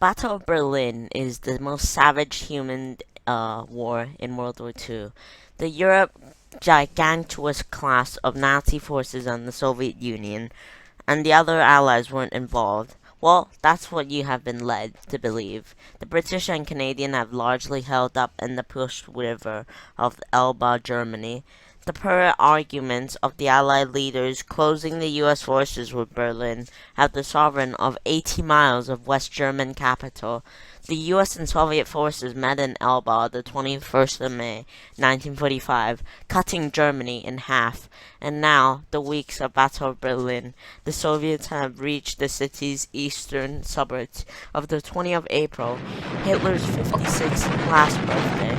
Battle of Berlin is the most savage human war in World War II. The Europe gigantuous class of Nazi forces and the Soviet Union and the other allies weren't involved. Well, that's what you have been led to believe. The British and Canadian have largely held up in the Push River of Elba, Germany. The per arguments of the Allied leaders closing the US forces with Berlin have the sovereign of 80 miles of West German capital. The US and Soviet forces met in Elba the 21st of May, 1945, cutting Germany in half. And now, the weeks of Battle of Berlin, the Soviets have reached the city's eastern suburbs. Of the 20th of April, Hitler's 56th last birthday.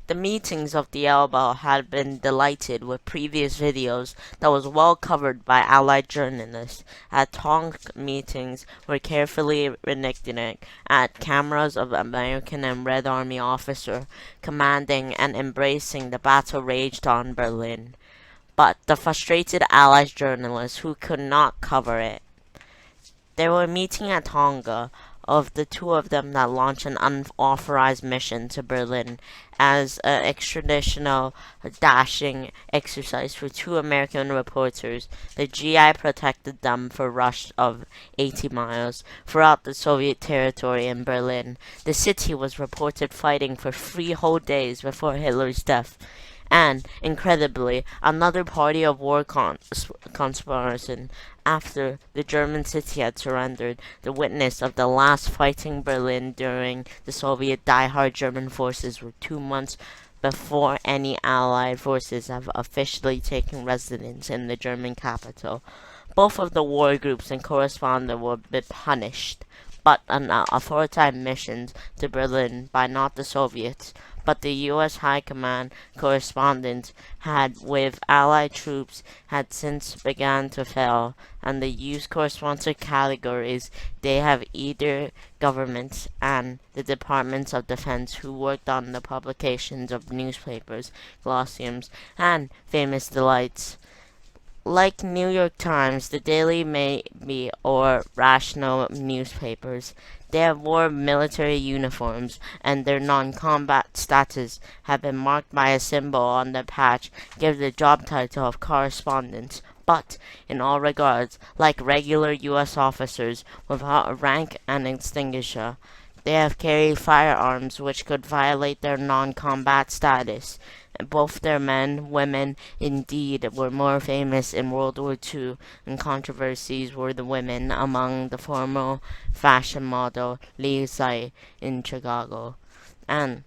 The meetings of the Elbow had been delighted with previous videos that was well covered by Allied journalists. At Tonk meetings were carefully reenacted at cameras of American and Red Army officer commanding and embracing the battle raged on Berlin. But the frustrated Allied journalists who could not cover it. They were meeting at Tonga of the two of them that launched an unauthorized mission to Berlin as an extraditional dashing exercise for two American reporters. The GI protected them for a rush of 80 miles throughout the Soviet territory in Berlin. The city was reported fighting for 3 whole days before Hitler's death. And, incredibly, another party of war conspiration after the German city had surrendered, the witness of the last fighting Berlin during the Soviet die-hard German forces were 2 months before any Allied forces have officially taken residence in the German capital. Both of the war groups and correspondents will be punished, but an authorized missions to Berlin by not the Soviets, but the U.S. High Command correspondence had with Allied troops had since begun to fail, and the used correspondence categories they have either governments and the Departments of Defense who worked on the publications of newspapers, glossiums, and famous delights. Like New York Times, the Daily Maybe or rational newspapers, they have wore military uniforms, and their non-combat status have been marked by a symbol on the patch, give the job title of correspondent. But, in all regards, like regular U.S. officers without a rank and extinguisher, they have carried firearms which could violate their non-combat status. Both their men, women, indeed, were more famous in World War II, and controversies were the women among the former fashion model Lee Tsai in Chicago. And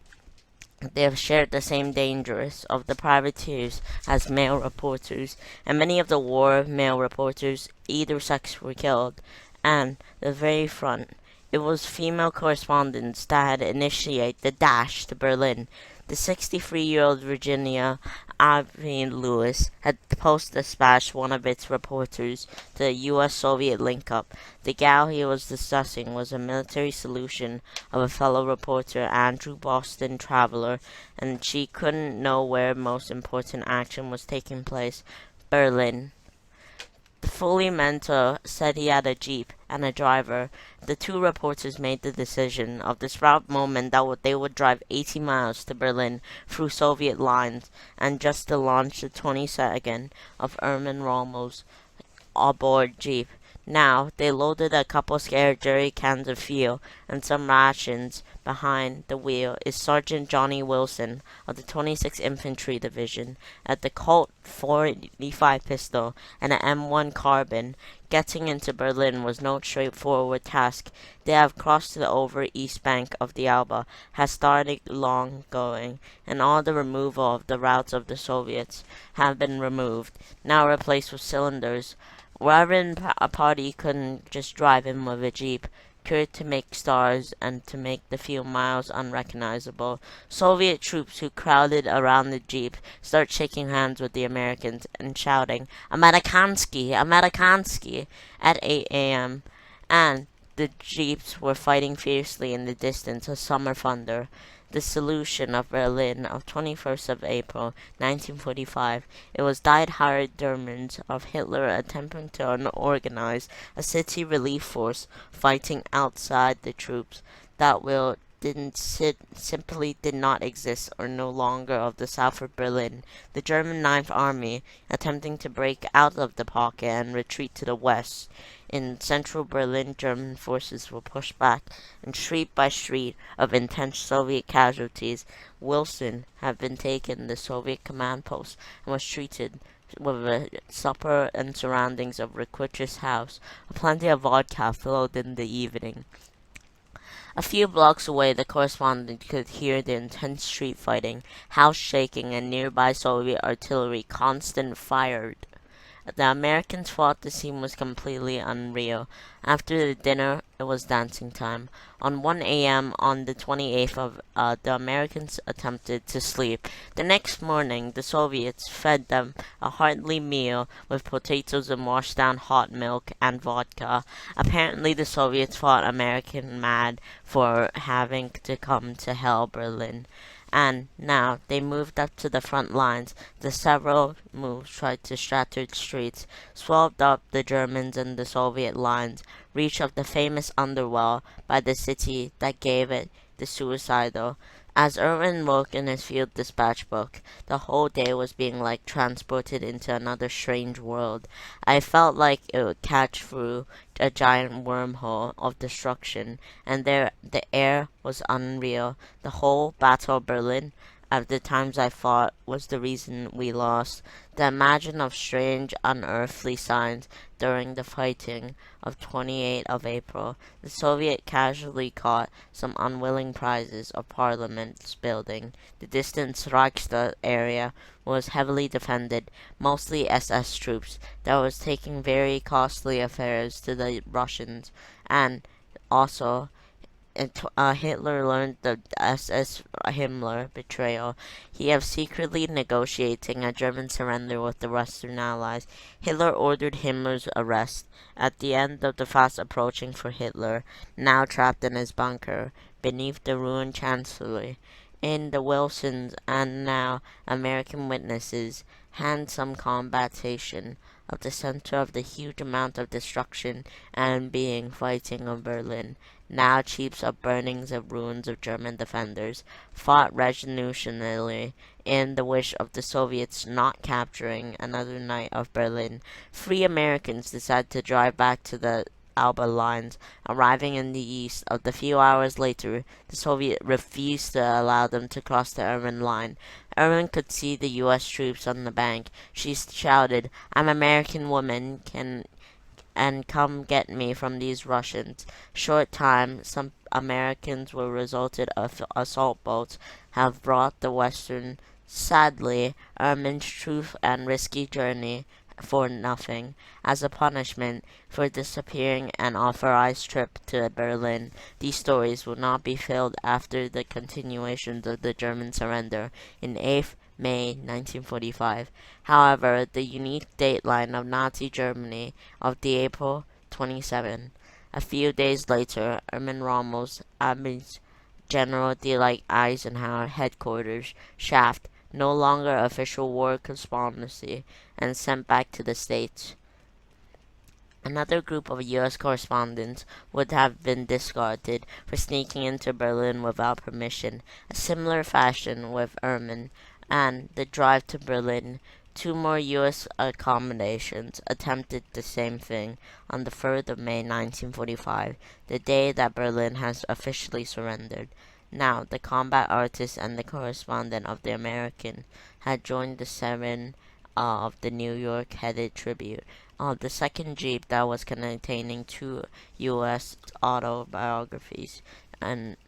they have shared the same dangers of the privateers as male reporters, and many of the war male reporters, either sex, were killed. And the very front, it was female correspondents that had initiated the dash to Berlin. The 63-year-old Virginia Irving Lewis had post-dispatched one of its reporters to the U.S.-Soviet link-up. The gal he was discussing was a military solution of a fellow reporter, Andrew Boston Traveler, and she couldn't know where most important action was taking place. Berlin. The fully mentor said he had a jeep and a driver. The two reporters made the decision of this proud moment that they would drive 80 miles to Berlin through Soviet lines, and just to launch the 22nd of Erman Rommel's aboard jeep. Now, they loaded a couple scare jerry cans of fuel and some rations. Behind the wheel is Sergeant Johnny Wilson of the 26th Infantry Division at the Colt .45 pistol and an M1 carbine. Getting into Berlin was no straightforward task. They have crossed the over east bank of the Elbe, has started long going, and all the removal of the routes of the Soviets have been removed, now replaced with cylinders. Wherein a party couldn't just drive in with a jeep, cured to make stars and to make the few miles unrecognizable. Soviet troops who crowded around the jeep start shaking hands with the Americans and shouting, "Amerikansky! Amerikansky!" at 8 a.m. And The jeeps were fighting fiercely in the distance, a summer thunder. The solution of Berlin of 21st of April 1945. It was died-hard Germans of Hitler attempting to organize a city relief force fighting outside the troops that will didn't simply did not exist or no longer of the south of Berlin. The German Ninth Army attempting to break out of the pocket and retreat to the west. In central Berlin, German forces were pushed back, and street by street of intense Soviet casualties, Wilson had been taken the Soviet command post and was treated with a supper and surroundings of Riquich's house. Plenty of vodka flowed in the evening. A few blocks away, the correspondent could hear the intense street fighting, house shaking, and nearby Soviet artillery constant fired. The Americans thought the scene was completely unreal. After the dinner, it was dancing time. On 1 a.m. on the 28th the Americans attempted to sleep. The next morning, the Soviets fed them a hearty meal with potatoes and washed down hot milk and vodka. Apparently, the Soviets thought American mad for having to come to hell Berlin. And now they moved up to the front lines. The several moves tried to shattered streets, swelled up the Germans and the Soviet lines, reach of the famous underwell by the city that gave it the suicidal. As Irwin wrote in his field dispatch book, the whole day was being like transported into another strange world. I felt like it would catch through a giant wormhole of destruction, and there the air was unreal. The whole Battle of Berlin, at the times I thought, was the reason we lost. The imagine of strange, unearthly signs during the fighting of 28th of April. The Soviet casually caught some unwilling prizes of Parliament's building. The distant Reichstag area was heavily defended, mostly SS troops, that was taking very costly affairs to the Russians, and also Hitler learned the SS Himmler betrayal. He was secretly negotiating a German surrender with the Western Allies. Hitler ordered Himmler's arrest. At the end of the fast approaching for Hitler, now trapped in his bunker beneath the ruined chancellery, in the Wilsons and now American witnesses, handsome combatation of the center of the huge amount of destruction and being fighting of Berlin, now heaps of burnings of ruins of German defenders, fought resolutely in the wish of the Soviets not capturing another night of Berlin. Free Americans decided to drive back to the Alba lines, arriving in the east. Of the few hours later, the Soviet refused to allow them to cross the Irwin line. Irwin could see the U.S. troops on the bank. She shouted, "I'm an American woman, and come get me from these Russians." Short time, some Americans were resulted of assault boats have brought the Western. Sadly, Irwin's truth and risky journey for nothing, as a punishment for disappearing an authorized trip to Berlin. These stories will not be filled after the continuations of the German surrender in 8th May 1945. However, the unique dateline of Nazi Germany of the April 27. A few days later, Erwin Rommel's Army's General Dwight Eisenhower headquarters shaft, no longer official war correspondency, and sent back to the States. Another group of U.S. correspondents would have been discarded for sneaking into Berlin without permission, a similar fashion with Erman, and the drive to Berlin. Two more U.S. accommodations attempted the same thing on the 3rd of May 1945, the day that Berlin has officially surrendered. Now, the combat artist and the correspondent of the American had joined the seven of the New York-headed tribute. The second jeep that was containing two U.S. autobiographies and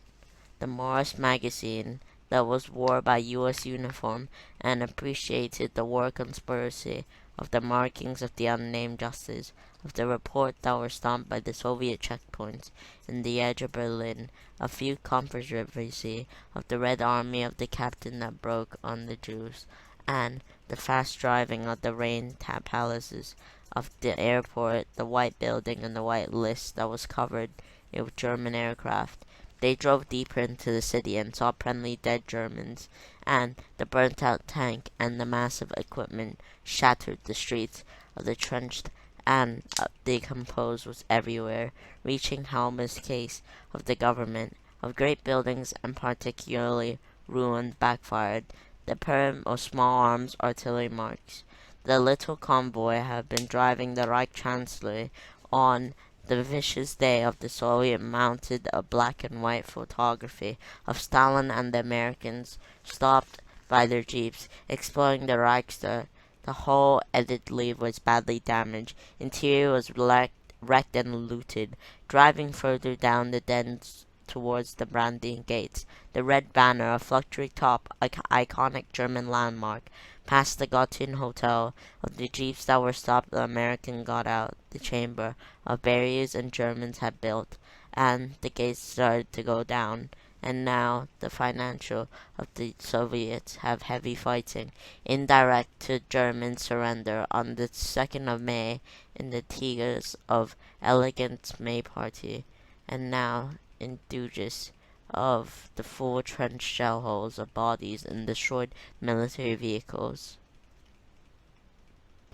the Morris magazine that was wore by U.S. uniform and appreciated the war conspiracy of the markings of the unnamed justice of the report that were stomped by the Soviet checkpoints in the edge of Berlin, a few controversy of the Red Army of the captain that broke on the Jews, and the fast driving of the rain palaces of the airport, the white building and the white list that was covered of German aircraft. They drove deeper into the city and saw friendly dead Germans, and the burnt-out tank and the massive equipment shattered the streets of the trenched and decomposed was everywhere, reaching Helma's case of the government, of great buildings and particularly ruined backfired, the pair of small arms artillery marks. The little convoy had been driving the Reich Chancellor on the vicious day of the Soviet mounted a black and white photography of Stalin and the Americans stopped by their jeeps, exploring the Reichstag. The whole admittedly was badly damaged. Interior was wrecked and looted. Driving further down the dens towards the Brandenburg Gates, the red banner, a fluttering top, iconic German landmark, past the Gottingen Hotel. Of the jeeps that were stopped, the American got out the chamber of barriers and Germans had built, and the gates started to go down. And now the financial of the Soviets have heavy fighting, indirect to German surrender on the 2nd of May in the Tigers of elegant May party, and now in Duges of the full trench shell holes of bodies in destroyed military vehicles.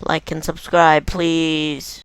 Like and subscribe, please.